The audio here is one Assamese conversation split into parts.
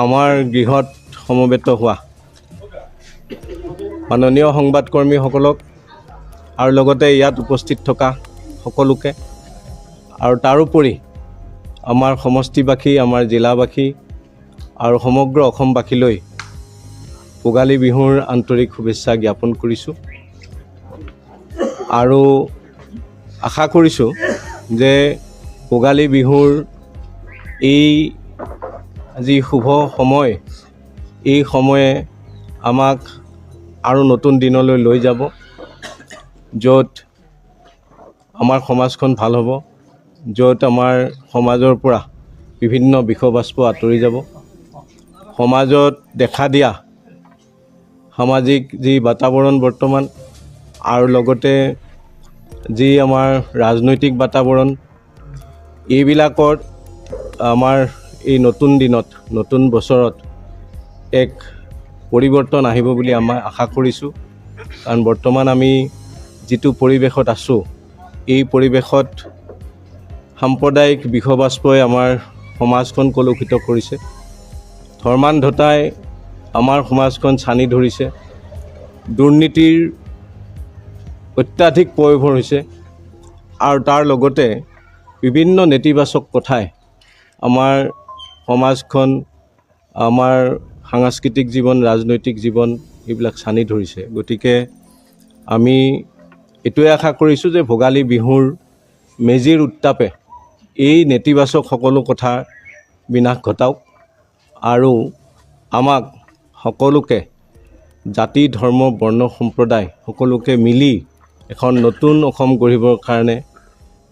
আমাৰ গৃহত সমবেত হোৱা মাননীয় সংবাদকৰ্মীসকলক আৰু লগতে ইয়াত উপস্থিত থকা সকলোকে আৰু তাৰোপৰি আমাৰ সমষ্টিবাসী, আমাৰ জিলাবাসী আৰু সমগ্ৰ অসমবাসীলৈ ভোগালী বিহুৰ আন্তৰিক শুভেচ্ছা জ্ঞাপন কৰিছোঁ আৰু আশা কৰিছোঁ যে ভোগালী বিহুৰ এই যি শুভ সময়, এই সময়ে আমাক আৰু নতুন দিনলৈ লৈ যাব, য'ত আমাৰ সমাজখন ভাল হ'ব, য'ত আমাৰ সমাজৰ পৰা বিভিন্ন বিষবাস্প আঁতৰি যাব, সমাজত দেখা দিয়া সামাজিক যি বাতাবৰণ বৰ্তমান আৰু লগতে যি আমাৰ ৰাজনৈতিক বাতাবৰণ, এইবিলাকত আমাৰ এই নতুন দিনত, নতুন বছৰত এক পৰিৱৰ্তন আহিব বুলি আমাৰ আশা কৰিছোঁ। কাৰণ বৰ্তমান আমি যিটো পৰিৱেশত আছোঁ, এই পৰিৱেশত সাম্প্ৰদায়িক বিষবাস্পই আমাৰ সমাজখন কলুষিত কৰিছে, ধৰ্মান্ধতাই আমাৰ সমাজখন ছানি ধৰিছে, দুৰ্নীতিৰ অত্যাধিক প্ৰয়োভৰ হৈছে আৰু তাৰ লগতে বিভিন্ন নেতিবাচক কথাই আমাৰ সমাজখন, আমাৰ সাংস্কৃতিক জীৱন, ৰাজনৈতিক জীৱন এইবিলাক ছানি ধৰিছে। গতিকে আমি এইটোৱে আশা কৰিছোঁ যে ভোগালী বিহুৰ মেজিৰ উত্তাপে এই নেতিবাচক সকলো কথাৰ বিনাশ ঘটাওক আৰু আমাক সকলোকে জাতি, ধৰ্ম, বৰ্ণ, সম্প্ৰদায় সকলোকে মিলি এখন নতুন অসম গঢ়িবৰ কাৰণে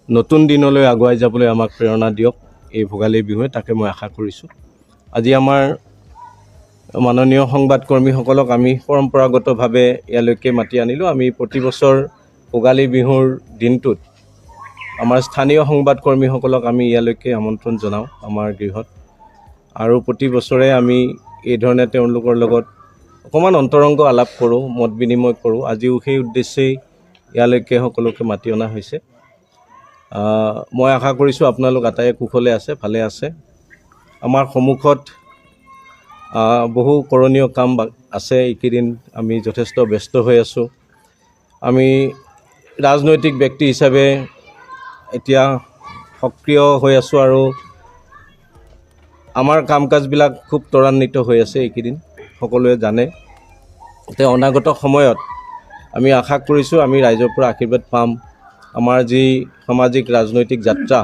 নতুন দিনলৈ আগুৱাই যাবলৈ আমাক প্ৰেৰণা দিয়ক এই ভোগালী বিহুৱে, তাকে মই আশা কৰিছোঁ। আজি আমাৰ মাননীয় সংবাদকৰ্মীসকলক আমি পৰম্পৰাগতভাৱে ইয়ালৈকে মাতি আনিলোঁ। আমি প্ৰতি বছৰ ভোগালী বিহুৰ দিনটোত আমাৰ স্থানীয় সংবাদকৰ্মীসকলক আমি ইয়ালৈকে আমন্ত্ৰণ জনাওঁ আমাৰ গৃহত, আৰু প্ৰতি বছৰে আমি এই ধৰণে তেওঁলোকৰ লগত অকণমান অন্তৰংগ আলাপ কৰোঁ, মত বিনিময় কৰোঁ। আজিও সেই উদ্দেশ্যেই ইয়ালৈকে সকলোকে মাতি অনা হৈছে। মই আশা কৰিছোঁ আপোনালোক আটাইয়ে কুশলে আছে, ভালে আছে। আমাৰ সন্মুখত বহু কৰণীয় কাম আছে। এইকেইদিন আমি যথেষ্ট ব্যস্ত হৈ আছোঁ। আমি ৰাজনৈতিক ব্যক্তি হিচাপে এতিয়া সক্ৰিয় হৈ আছোঁ আৰু আমাৰ কাম কাজবিলাক খুব ত্বৰান্বিত হৈ আছে এইকেইদিন, সকলোৱে জানে। এতিয়া অনাগত সময়ত আমি আশা কৰিছোঁ আমি ৰাইজৰ পৰা আশীৰ্বাদ পাম। আমাৰ যি সামাজিক ৰাজনৈতিক যাত্ৰা,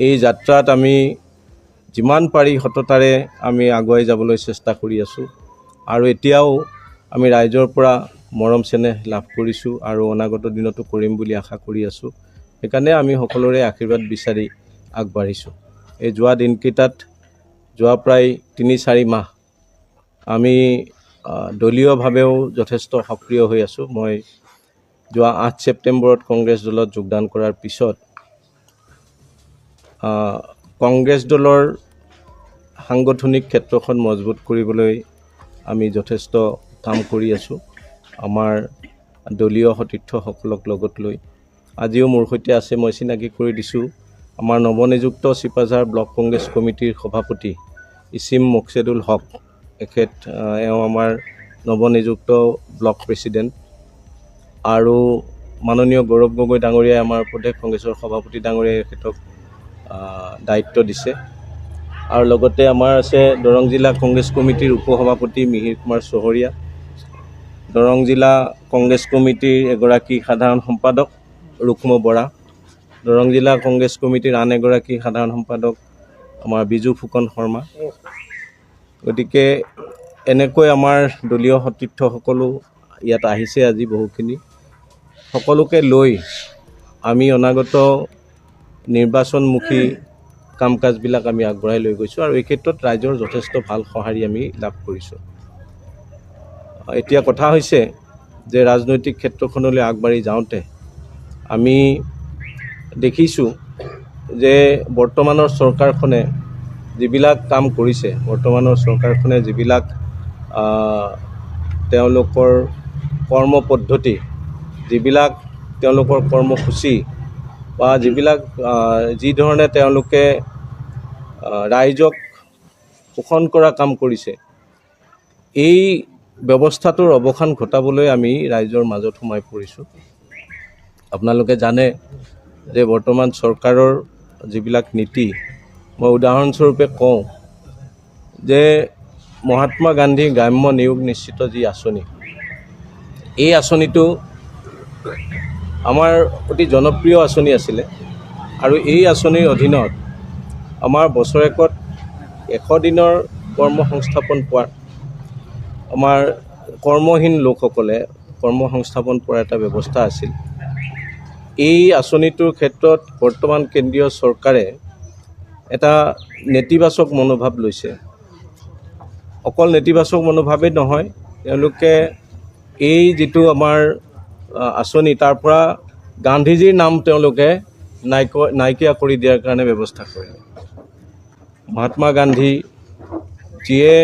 এই যাত্ৰাত আমি যিমান পাৰি সততাৰে আমি আগুৱাই যাবলৈ চেষ্টা কৰি আছোঁ আৰু এতিয়াও আমি ৰাইজৰ পৰা মৰম চেনেহ লাভ কৰিছোঁ আৰু অনাগত দিনতো কৰিম বুলি আশা কৰি আছোঁ। সেইকাৰণে আমি সকলোৰে আশীৰ্বাদ বিচাৰি আগবাঢ়িছোঁ। এই যোৱা দিনকেইটাত, যোৱা প্ৰায় ৩-৪ মাহ আমি দলীয়ভাৱেও যথেষ্ট সক্ৰিয় হৈ আছোঁ। মই যোৱা ৮ ছেপ্টেম্বৰত কংগ্ৰেছ দলত যোগদান কৰাৰ পিছত কংগ্ৰেছ দলৰ সাংগঠনিক ক্ষেত্ৰখন মজবুত কৰিবলৈ আমি যথেষ্ট কাম কৰি আছোঁ, আমাৰ দলীয় সতীৰ্থসকলক লগত লৈ। আজিও মোৰ সৈতে আছে, মই চিনাকি কৰি দিছোঁ, আমাৰ নৱনিযুক্ত চিপাঝাৰ ব্লক কংগ্ৰেছ কমিটিৰ সভাপতি ইছিম মকছেদুল হক। এওঁ আমাৰ নৱনিযুক্ত ব্লক প্ৰেছিডেণ্ট। আৰু মাননীয় গৌৰৱ গগৈ ডাঙৰীয়াই, আমাৰ প্ৰদেশ কংগ্ৰেছৰ সভাপতি ডাঙৰীয়াই এখেতক দায়িত্ব দিছে। আৰু লগতে আমাৰ আছে দৰং জিলা কংগ্ৰেছ কমিটিৰ উপসভাপতি মিহিৰ কুমাৰ চহৰীয়া, দৰং জিলা কংগ্ৰেছ কমিটিৰ এগৰাকী সাধাৰণ সম্পাদক ৰুক্ম বৰা, দৰং জিলা কংগ্ৰেছ কমিটিৰ আন এগৰাকী সাধাৰণ সম্পাদক আমাৰ বিজু ফুকন শৰ্মা। গতিকে এনেকৈ আমাৰ দলীয় সতীৰ্থসকলো ইয়াত আহিছে আজি বহুখিনি। সকলোকে লৈ আমি অনাগত নিৰ্বাচনমুখী কাম কাজবিলাক আমি আগবঢ়াই লৈ গৈছোঁ আৰু এই ক্ষেত্ৰত ৰাইজৰ যথেষ্ট ভাল সঁহাৰি আমি লাভ কৰিছোঁ। এতিয়া কথা হৈছে যে ৰাজনৈতিক ক্ষেত্ৰখনলৈ আগবাঢ়ি যাওঁতে আমি দেখিছোঁ যে বৰ্তমানৰ চৰকাৰখনে যিবিলাক কাম কৰিছে, বৰ্তমানৰ চৰকাৰখনে যিবিলাক তেওঁলোকৰ কৰ্ম পদ্ধতি, যিবিলাক তেওঁলোকৰ কৰ্মসূচী বা যিবিলাক যি ধৰণে তেওঁলোকে ৰাইজক শোষণ কৰা কাম কৰিছে, এই ব্যৱস্থাটোৰ অৱসান ঘটাবলৈ আমি ৰাইজৰ মাজত সোমাই পৰিছোঁ। আপোনালোকে জানে যে বৰ্তমান চৰকাৰৰ যিবিলাক নীতি, মই উদাহৰণস্বৰূপে কওঁ যে মহাত্মা গান্ধী গ্ৰাম্য নিয়োগ নিশ্চিত যি আঁচনি, এই আঁচনিটো আমাৰ অতি জনপ্ৰিয় আঁচনি আছিলে আৰু এই আঁচনিৰ অধীনত আমাৰ বছৰেকত 100 দিনৰ কৰ্মসংস্থাপন পোৱাৰ, আমাৰ কৰ্মহীন লোকসকলে কৰ্মসংস্থাপন পোৱাৰ এটা ব্যৱস্থা আছিল। এই আঁচনিটোৰ ক্ষেত্ৰত বৰ্তমান কেন্দ্ৰীয় চৰকাৰে এটা নেতিবাচক মনোভাৱ লৈছে। অকল নেতিবাচক মনোভাৱেই নহয়, তেওঁলোকে এই যিটো আমাৰ আঁচনি তাৰ পৰা গান্ধীজীৰ নাম তেওঁলোকে নাইকিয়া কৰি দিয়াৰ কাৰণে ব্যৱস্থা কৰিলে। মহাত্মা গান্ধী যিয়ে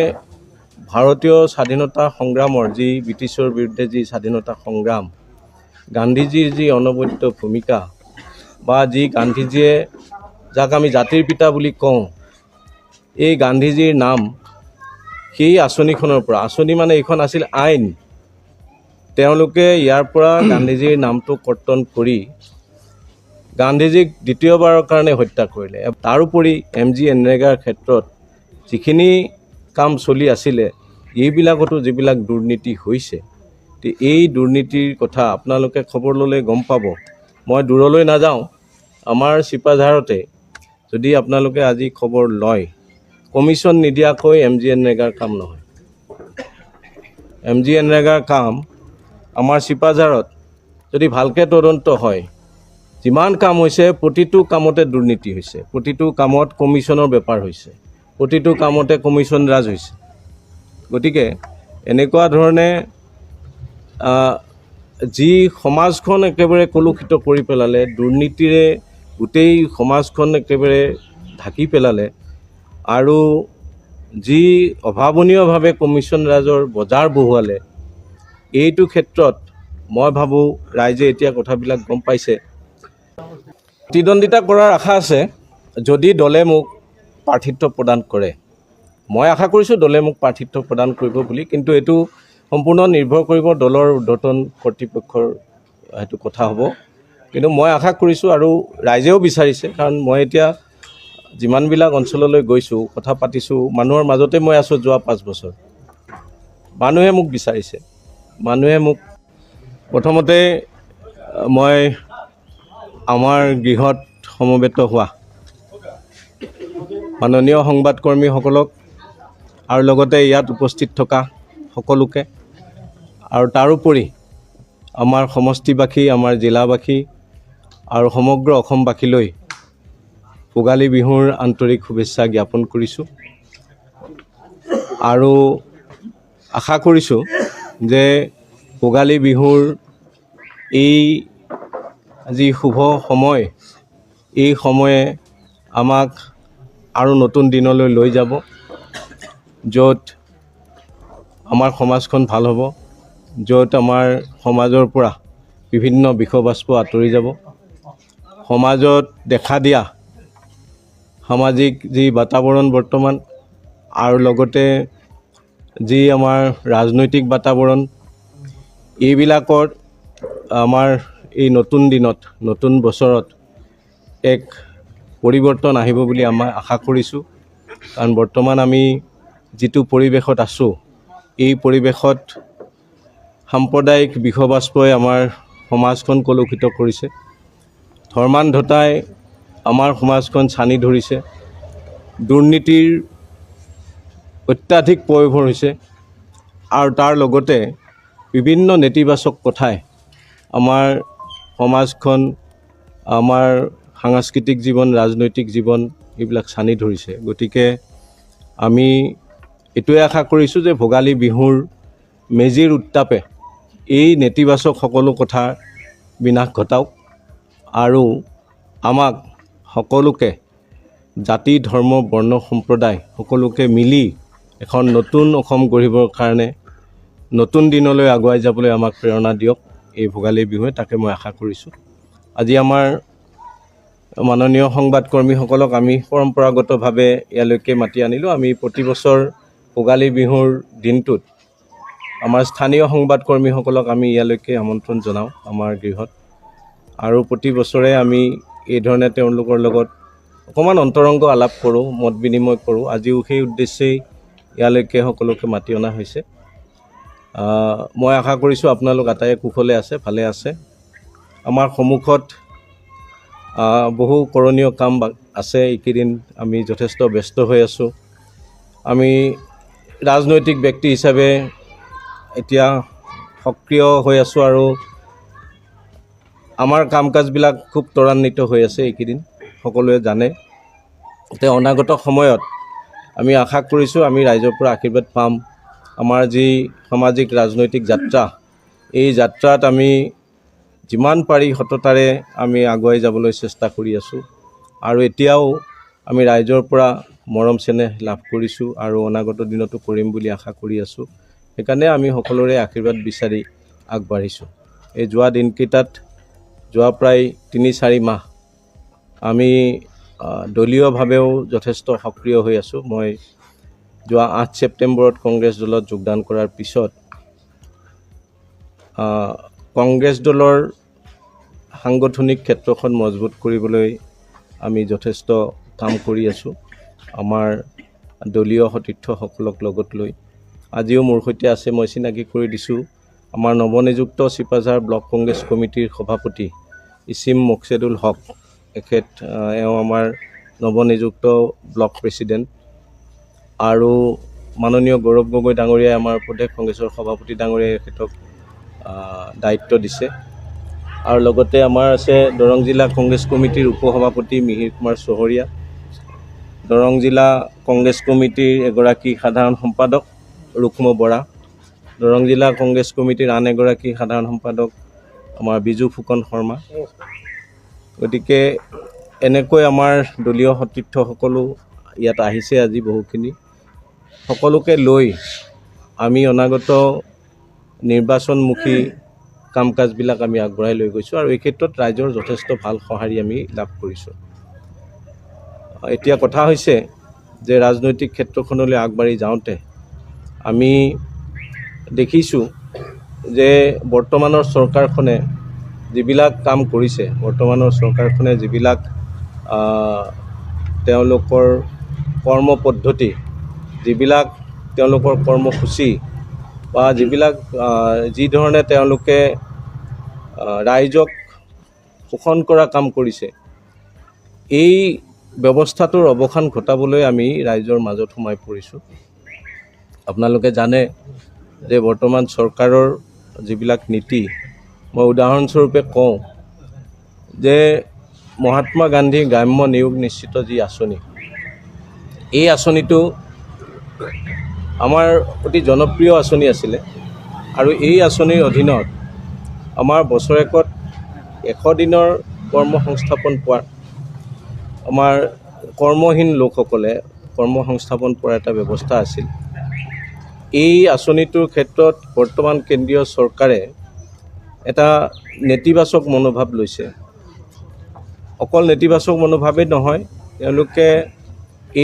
ভাৰতীয় স্বাধীনতা সংগ্ৰামৰ যি ব্ৰিটিছৰ বিৰুদ্ধে যি স্বাধীনতা সংগ্ৰাম, গান্ধীজীৰ যি অনবদ্য ভূমিকা বা যি গান্ধীজীয়ে যাক আমি জাতিৰ পিতা বুলি কওঁ, এই গান্ধীজীৰ নাম সেই আঁচনিখনৰ পৰা, আঁচনি মানে এইখন আছিল আইন, তেওঁলোকে ইয়াৰ পৰা গান্ধীজীৰ নামটো কৰ্তন কৰি গান্ধীজীক দ্বিতীয়বাৰৰ কাৰণে হত্যা কৰিলে। তাৰোপৰি MG এনৰেগাৰ ক্ষেত্ৰত যিখিনি কাম চলি আছিলে, এইবিলাকতো যিবিলাক দুৰ্নীতি হৈছে, এই দুৰ্নীতিৰ কথা আপোনালোকে খবৰ ল'লে গম পাব। মই দূৰলৈ নাযাওঁ, আমাৰ চিপাঝাৰতে যদি আপোনালোকে আজি খবৰ লয়, কমিশ্যন নিদিয়াকৈ MG এনৰেগাৰ কাম নহয়। MG এনৰেগাৰ কাম আমাৰ চিপাঝাৰত যদি ভালকৈ তদন্ত হয়, যিমান কাম হৈছে প্ৰতিটো কামতে দুৰ্নীতি হৈছে, প্ৰতিটো কামত কমিশ্যনৰ বেপাৰ হৈছে, প্ৰতিটো কামতে কমিশ্যন ৰাজ হৈছে। গতিকে এনেকুৱা ধৰণে যি সমাজখন একেবাৰে কলুষিত কৰি পেলালে, দুৰ্নীতিৰে গোটেই সমাজখন একেবাৰে ঢাকি পেলালে আৰু যি অভাৱনীয়ভাৱে কমিশ্যন ৰাজৰ বজাৰ বহুৱালে, এইটো ক্ষেত্ৰত মই ভাবোঁ ৰাইজে এতিয়া কথাবিলাক গম পাইছে। প্ৰতিদ্বন্দ্বিতা কৰাৰ আশা আছে যদি দলে মোক প্ৰাৰ্থিত্ব প্ৰদান কৰে। মই আশা কৰিছোঁ দলে মোক প্ৰাৰ্থিত্ব প্ৰদান কৰিব বুলি, কিন্তু এইটো সম্পূৰ্ণ নিৰ্ভৰ কৰিব দলৰ ঊৰ্ধ্বতন কৰ্তৃপক্ষৰ সেইটো কথা হ'ব। কিন্তু মই আশা কৰিছোঁ আৰু ৰাইজেও বিচাৰিছে, কাৰণ মই এতিয়া যিমানবিলাক অঞ্চললৈ গৈছোঁ, কথা পাতিছোঁ, মানুহৰ মাজতে মই আছোঁ যোৱা 5 বছৰ। মানুহে মোক বিচাৰিছে, মানুহে মোক প্ৰথমতে মই আমাৰ গৃহত সমবেত হোৱা মাননীয় সংবাদকৰ্মীসকলক আৰু লগতে ইয়াত উপস্থিত থকা সকলোকে আৰু তাৰোপৰি আমাৰ সমষ্টিবাসী, আমাৰ জিলাবাসী আৰু সমগ্ৰ অসমবাসীলৈ ভোগালী বিহুৰ আন্তৰিক শুভেচ্ছা জ্ঞাপন কৰিছোঁ আৰু আশা কৰিছোঁ যে ভোগালী বিহুৰ এই যি শুভ সময়, এই সময়ে আমাক আৰু নতুন দিনলৈ লৈ যাব, য'ত আমাৰ সমাজখন ভাল হ'ব, য'ত আমাৰ সমাজৰ পৰা বিভিন্ন বিষবাষ্প আঁতৰি যাব, সমাজত দেখা দিয়া সামাজিক যি বাতাবৰণ বৰ্তমান আৰু লগতে যি আমাৰ ৰাজনৈতিক বাতাবৰণ, এইবিলাকত আমাৰ এই নতুন দিনত, নতুন বছৰত এক পৰিৱৰ্তন আহিব বুলি আমাৰ আশা কৰিছোঁ। কাৰণ বৰ্তমান আমি যিটো পৰিৱেশত আছোঁ, এই পৰিৱেশত সাম্প্ৰদায়িক বিষবাষ্পই আমাৰ সমাজখন কলুষিত কৰিছে, ধৰ্মান্ধতাই আমাৰ সমাজখন ছানি ধৰিছে, দুৰ্নীতিৰ অত্যাধিক পয়োভৰ হৈছে আৰু তাৰ লগতে বিভিন্ন নেতিবাচক কথাই আমাৰ সমাজখন, আমাৰ সাংস্কৃতিক জীৱন, ৰাজনৈতিক জীৱন এইবিলাক ছানি ধৰিছে। গতিকে আমি এইটোৱে আশা কৰিছোঁ যে ভোগালী বিহুৰ মেজিৰ উত্তাপে এই নেতিবাচক সকলো কথাৰ বিনাশ ঘটাওক আৰু আমাক সকলোকে, জাতি, ধৰ্ম, বৰ্ণ, সম্প্ৰদায় সকলোকে মিলি এখন নতুন অসম গঢ়িবৰ কাৰণে নতুন দিনলৈ আগুৱাই যাবলৈ আমাক প্ৰেৰণা দিয়ক এই ভোগালী বিহুৱে, তাকে মই আশা কৰিছোঁ। আজি আমাৰ মাননীয় সংবাদকৰ্মীসকলক আমি পৰম্পৰাগতভাৱে ইয়ালৈকে মাতি আনিলোঁ। আমি প্ৰতি বছৰ ভোগালী বিহুৰ দিনটোত আমাৰ স্থানীয় সংবাদকৰ্মীসকলক আমি ইয়ালৈকে আমন্ত্ৰণ জনাওঁ আমাৰ গৃহত, আৰু প্ৰতি বছৰে আমি এই ধৰণে তেওঁলোকৰ লগত অকণমান অন্তৰংগ আলাপ কৰোঁ, মত বিনিময় কৰোঁ। আজিও সেই উদ্দেশ্যেই ইয়ালৈকে সকলোকে মাতি অনা হৈছে। মই আশা কৰিছোঁ আপোনালোক আটাইয়ে কুশলে আছে, ভালে আছে। আমাৰ সন্মুখত বহু কৰণীয় কাম আছে। এইকেইদিন আমি যথেষ্ট ব্যস্ত হৈ আছোঁ। আমি ৰাজনৈতিক ব্যক্তি হিচাপে এতিয়া সক্ৰিয় হৈ আছোঁ আৰু আমাৰ কাম কাজবিলাক খুব ত্বৰান্বিত হৈ আছে এইকেইদিন, সকলোৱে জানে। এতিয়া অনাগত সময়ত আমি আশা কৰিছোঁ আমি ৰাইজৰ পৰা আশীৰ্বাদ পাম। আমাৰ যি সামাজিক ৰাজনৈতিক যাত্ৰা, এই যাত্ৰাত আমি যিমান পাৰি সততাৰে আমি আগুৱাই যাবলৈ চেষ্টা কৰি আছোঁ, আৰু এতিয়াও আমি ৰাইজৰ পৰা মৰম চেনেহ লাভ কৰিছোঁ আৰু অনাগত দিনতো কৰিম বুলি আশা কৰি আছোঁ। সেইকাৰণে আমি সকলোৰে আশীৰ্বাদ বিচাৰি আগবাঢ়িছোঁ। এই যোৱা দিনকেইটাত, যোৱা প্ৰায় ৩-৪ মাহ আমি দলীয়ভাৱেও যথেষ্ট সক্ৰিয় হৈ আছোঁ। মই যোৱা ৮ ছেপ্টেম্বৰত কংগ্ৰেছ দলত যোগদান কৰাৰ পিছত কংগ্ৰেছ দলৰ সাংগঠনিক ক্ষেত্ৰখন মজবুত কৰিবলৈ আমি যথেষ্ট কাম কৰি আছোঁ, আমাৰ দলীয় সতীৰ্থসকলক লগত লৈ। আজিও মোৰ সৈতে আছে, মই চিনাকি কৰি দিছোঁ, আমাৰ নৱনিযুক্ত চিপাঝাৰ ব্লক কংগ্ৰেছ কমিটিৰ সভাপতি ইছিম মকছেদুল হক। এওঁ আমাৰ নৱনিযুক্ত ব্লক প্ৰেছিডেণ্ট, আৰু মাননীয় গৌৰৱ গগৈ ডাঙৰীয়াই আমাৰ প্ৰদেশ কংগ্ৰেছৰ সভাপতি ডাঙৰীয়াই এখেতক দায়িত্ব দিছে। আৰু লগতে আমাৰ আছে দৰং জিলা কংগ্ৰেছ কমিটিৰ উপসভাপতি মিহিৰ কুমাৰ চহৰীয়া, দৰং জিলা কংগ্ৰেছ কমিটিৰ এগৰাকী সাধাৰণ সম্পাদক ৰুক্ম বৰা, দৰং জিলা কংগ্ৰেছ কমিটিৰ আন এগৰাকী সাধাৰণ সম্পাদক আমাৰ বিজু ফুকন শৰ্মা। গতিকে এনেকৈ আমাৰ দলীয় সতীৰ্থসকলো ইয়াত আহিছে আজি বহুখিনি। সকলোকে লৈ আমি অনাগত নিৰ্বাচনমুখী কাম কাজবিলাক আমি আগবঢ়াই লৈ গৈছোঁ, আৰু এই ক্ষেত্ৰত ৰাইজৰ যথেষ্ট ভাল সঁহাৰি আমি লাভ কৰিছোঁ। এতিয়া কথা হৈছে যে ৰাজনৈতিক ক্ষেত্ৰখনলৈ আগবাঢ়ি যাওঁতে আমি দেখিছোঁ যে বৰ্তমানৰ চৰকাৰখনে যিবিলাক কাম কৰিছে, বৰ্তমানৰ চৰকাৰখনে যিবিলাক তেওঁলোকৰ কৰ্ম পদ্ধতি, যিবিলাক তেওঁলোকৰ কৰ্মসূচী, বা যি ধৰণে তেওঁলোকে ৰাইজক শোষণ কৰা কাম কৰিছে, এই ব্যৱস্থাটোৰ অৱসান ঘটাবলৈ আমি ৰাইজৰ মাজত সোমাই পৰিছোঁ। আপোনালোকে জানে যে বৰ্তমান চৰকাৰৰ যিবিলাক নীতি, মই উদাহৰণস্বৰূপে কওঁ যে মহাত্মা গান্ধী গ্ৰাম্য নিয়োগ নিশ্চিত যি আঁচনি, এই আঁচনিটো আমাৰ অতি জনপ্ৰিয় আঁচনি আছিলে, আৰু এই আঁচনিৰ অধীনত আমাৰ বছৰেকত 100 দিনৰ কৰ্মসংস্থাপন পোৱাৰ, আমাৰ কৰ্মহীন লোকসকলে কৰ্মসংস্থাপন পোৱাৰ এটা ব্যৱস্থা আছিল। এই আঁচনিটোৰ ক্ষেত্ৰত বৰ্তমান কেন্দ্ৰীয় চৰকাৰে এটা নেতিবাচক মনোভাৱ লৈছে। অকল নেতিবাচক মনোভাৱেই নহয়, তেওঁলোকে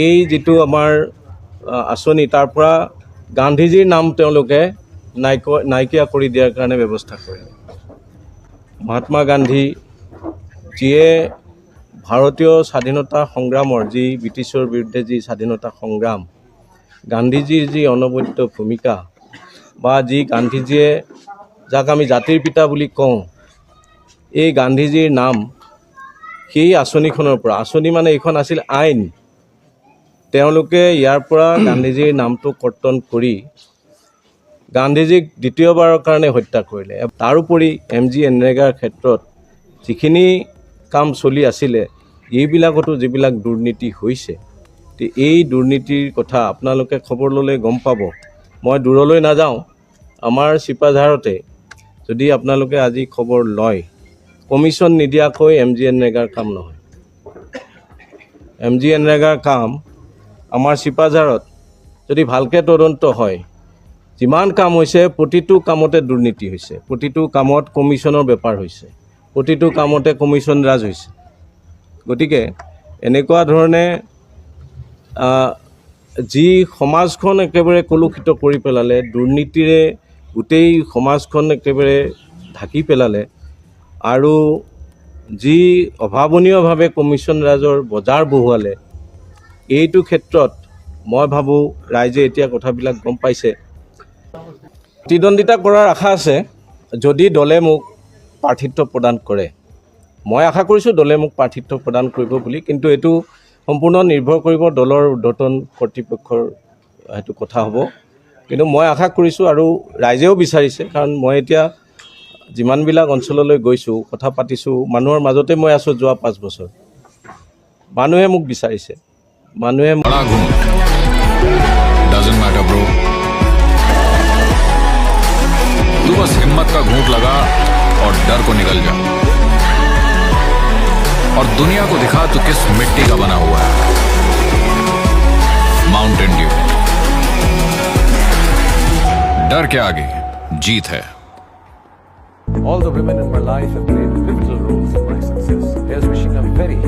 এই যিটো আমাৰ আঁচনি, তাৰ পৰা গান্ধীজীৰ নাম তেওঁলোকে নাইকিয়া কৰি দিয়াৰ কাৰণে ব্যৱস্থা কৰিলে। মহাত্মা গান্ধী যিয়ে ভাৰতীয় স্বাধীনতা সংগ্ৰামৰ, যি ব্ৰিটিছৰ বিৰুদ্ধে যি স্বাধীনতা সংগ্ৰাম, গান্ধীজীৰ যি অনবদ্য ভূমিকা, বা যি গান্ধীজীয়ে, যাক আমি জাতিৰ পিতা বুলি কওঁ, এই গান্ধীজীৰ নাম সেই আঁচনিখনৰ পৰা, আঁচনি মানে এইখন আছিল আইন, তেওঁলোকে ইয়াৰ পৰা গান্ধীজীৰ নামটো কৰ্তন কৰি গান্ধীজীক দ্বিতীয়বাৰৰ কাৰণে হত্যা কৰিলে। তাৰোপৰি MGNৰেগাৰ ক্ষেত্ৰত যিখিনি কাম চলি আছিলে, এইবিলাকতো যিবিলাক দুৰ্নীতি হৈছে, এই দুৰ্নীতিৰ কথা আপোনালোকে খবৰ ল'লে গম পাব। মই দূৰলৈ নাযাওঁ, আমাৰ চিপাঝাৰতে যদি আপোনালোকে আজি খবৰ লয়, কমিশ্যন নিদিয়াকৈ MGNৰেগাৰ কাম নহয়। MGNৰেগাৰ কাম আমাৰ চিপাঝাৰত যদি ভালকৈ তদন্ত হয়, যিমান কাম হৈছে প্ৰতিটো কামতে দুৰ্নীতি হৈছে, প্ৰতিটো কামত কমিশ্যনৰ বেপাৰ হৈছে, প্ৰতিটো কামতে কমিশ্যন ৰাজ হৈছে। গতিকে এনেকুৱা ধৰণে যি সমাজখন একেবাৰে কলুষিত কৰি পেলালে, দুৰ্নীতিৰে গোটেই সমাজখন একেবাৰে ঢাকি পেলালে, আৰু যি অভাৱনীয়ভাৱে কমিশ্যন ৰাজৰ বজাৰ বহুৱালে, এইটো ক্ষেত্ৰত মই ভাবোঁ ৰাইজে এতিয়া কথাবিলাক গম পাইছে। প্ৰতিদ্বন্দ্বিতা কৰাৰ আশা আছে যদি দলে মোক প্ৰাৰ্থিত্ব প্ৰদান কৰে। মই আশা কৰিছোঁ দলে মোক প্ৰাৰ্থিত্ব প্ৰদান কৰিব বুলি, কিন্তু এইটো সম্পূৰ্ণ নিৰ্ভৰ কৰিব দলৰ ঊৰ্ধ্বতন কৰ্তৃপক্ষৰ সেইটো কথা হ'ব। কিন্তু মই আশা কৰিছোঁ আৰু ৰাইজেও বিচাৰিছে, কাৰণ মই এতিয়া যিমানবিলাক অঞ্চললৈ গৈছোঁ, কথা পাতিছোঁ, মানুহৰ মাজতে মই আছোঁ যোৱা 5 বছৰ। মানুহে মোক বিচাৰিছে, মানুহে Doesn't matter, bro. तू बस हिम्मत का घूंट लगा और डर को निकल जा, और दुनिया को दिखा तू किस मिट्टी का बना हुआ है। माउंटेन ड्यू, डर के आगे जीत है। All the women in my life have played pivotal roles in my success. Here's wishing a very